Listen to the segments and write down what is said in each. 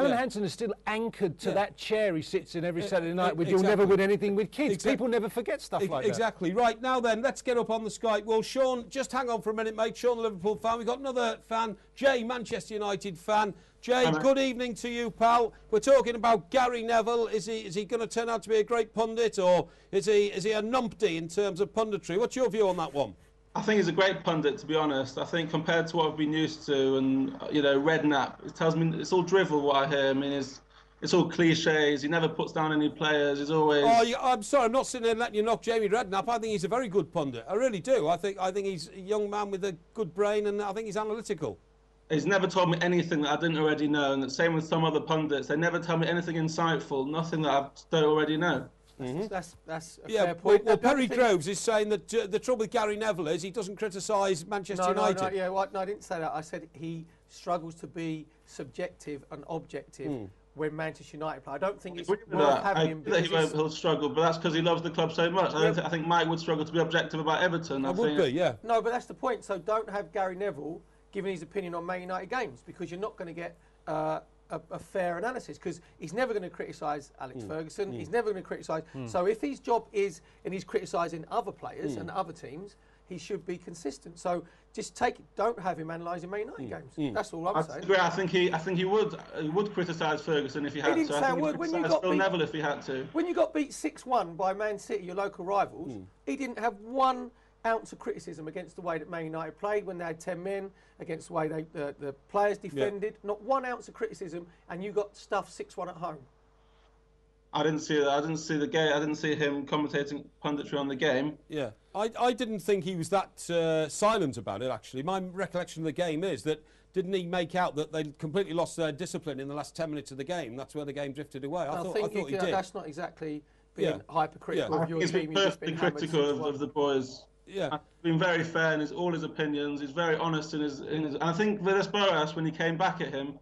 Alan Hansen is still anchored to that chair he sits in every Saturday night with "You'll never win anything with kids." People never forget stuff like that. Exactly. Right, now then, let's get up on the Skype. Well, Sean, just hang on for a minute, mate. Sean, the Liverpool fan. We've got another fan, Jay, Manchester United fan. Jay, good evening to you, pal. We're talking about Gary Neville. Is he going to turn out to be a great pundit, or is he a numpty in terms of punditry? What's your view on that one? I think he's a great pundit, to be honest. I think compared to what I've been used to, and Redknapp, it tells me it's all drivel what I hear. I mean, it's all cliches. He never puts down any players. He's always. Oh, I'm sorry, I'm not sitting there letting you knock Jamie Redknapp. I think he's a very good pundit. I really do. I think he's a young man with a good brain, and I think he's analytical. He's never told me anything that I didn't already know, and the same with some other pundits. They never tell me anything insightful, nothing that I don't already know. That's a fair point. Well, Perry Droves is saying that the trouble with Gary Neville is he doesn't criticise Manchester United. No, I didn't say that. I said he struggles to be subjective and objective when Manchester United play. I don't think it's worth having him. He'll struggle, but that's because he loves the club so much. I think Mike would struggle to be objective about Everton. I would be, yeah. No, but that's the point. So don't have Gary Neville giving his opinion on Man United games, because you're not going to get a fair analysis, because he's never going to criticise Alex Ferguson. He's never going to criticise. So if his job is, and he's criticising other players and other teams, he should be consistent. So just don't have him analysing Man United games. That's all I'm saying. I think he would criticise Ferguson if he had to. Say a word. When you got Phil Neville if he had to. When you got beat 6-1 by Man City, your local rivals, he didn't have 1 ounce of criticism against the way that Man United played when they had 10 men, against the way the players defended. Not 1 ounce of criticism, and you got stuffed 6-1 at home. I didn't see that. I didn't see the game. I didn't see him commentating punditry on the game. Yeah, I didn't think he was that silent about it, actually. My recollection of the game is that didn't he make out that they completely lost their discipline in the last 10 minutes of the game? That's where the game drifted away. I thought he did. That's not exactly being hypercritical of your team. He's perfectly critical of the boys. Yeah, he's been very fair in all his opinions. He's very honest in his. And I think Villas-Boas, when he came back at him,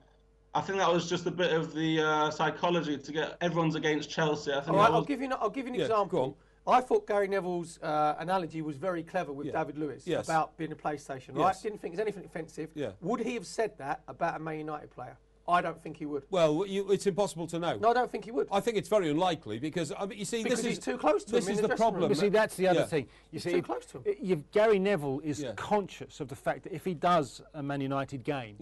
I think that was just a bit of the psychology to get everyone's against Chelsea. I think. I'll give you an example. I thought Gary Neville's analogy was very clever with David Lewis about being a PlayStation. Right? Didn't think there's anything offensive. Yeah. Would he have said that about a Man United player? I don't think he would. Well, it's impossible to know. No, I don't think he would. I think it's very unlikely because you see, because he's too close to him. This is the problem. You see, that's the other thing. You see, too close to him. Gary Neville is conscious of the fact that if he does a Man United game,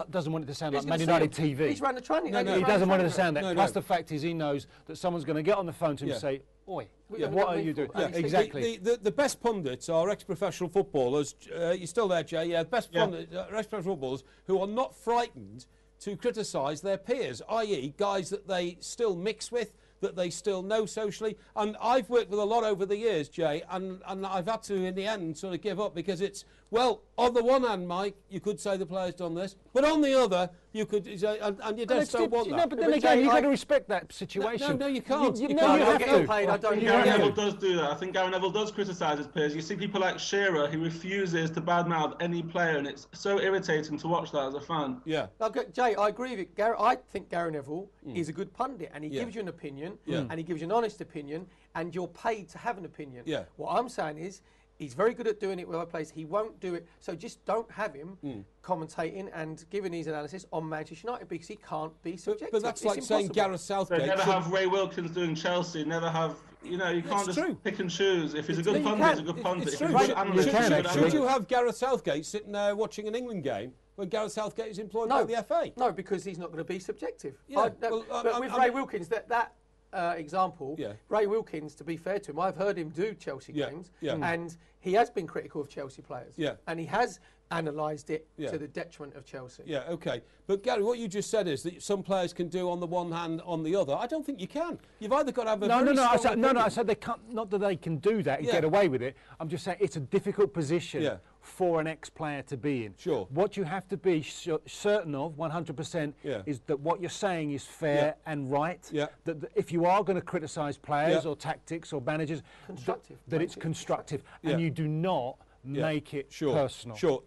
doesn't want it to sound like Man United TV. He's run the training. He doesn't want it to sound that. Plus the fact is he knows that someoest going to get on the phone to him and say, "Oi, what are you doing?" Exactly. The best pundits are ex-professional footballers. You're still there, Jay? Yeah. Best pundits are ex-professional footballers who are not frightened to criticise their peers, i.e. guys that they still mix with, that they still know socially. And I've worked with a lot over the years, Jay, and I've had to, in the end, sort of give up because it's, well, on the one hand, Mike, you could say the player's done this, but on the other, you could, and you just don't want that. No, but then again, you've got to respect that situation. No, you can't. You have to. Gary Neville does do that. I think Gary Neville does criticise his peers. You see people like Shearer, who refuses to badmouth any player, and it's so irritating to watch that as a fan. Yeah. Jay, I agree with you. I think Gary Neville is a good pundit, and he gives you an opinion, and he gives you an honest opinion, and you're paid to have an opinion. Yeah. What I'm saying is, he's very good at doing it with other players. He won't do it. So just don't have him commentating and giving his analysis on Manchester United because he can't be subjective. But that's like saying Gareth Southgate. So never have Ray Wilkins doing Chelsea. Never have, you can't just pick and choose. If he's a good pundit, he's a good pundit. It's true. Should you have Gareth Southgate sitting there watching an England game when Gareth Southgate is employed by the FA? No, because he's not going to be subjective. Yeah. But with Ray Wilkins, that example, Ray Wilkins, to be fair to him, I've heard him do Chelsea games, and he has been critical of Chelsea players, and he has analysed it to the detriment of Chelsea. Yeah, okay. But Gary, what you just said is that some players can do on the one hand, on the other. I don't think you can. You've either got to have a I said they can't. Not that they can do that and get away with it. I'm just saying it's a difficult position for an ex-player to be in. Sure. What you have to be certain of, 100%, is that what you're saying is fair and right. Yeah. That if you are going to criticise players or tactics or managers, constructive. That it's constructive, and you do not make it personal. Sure.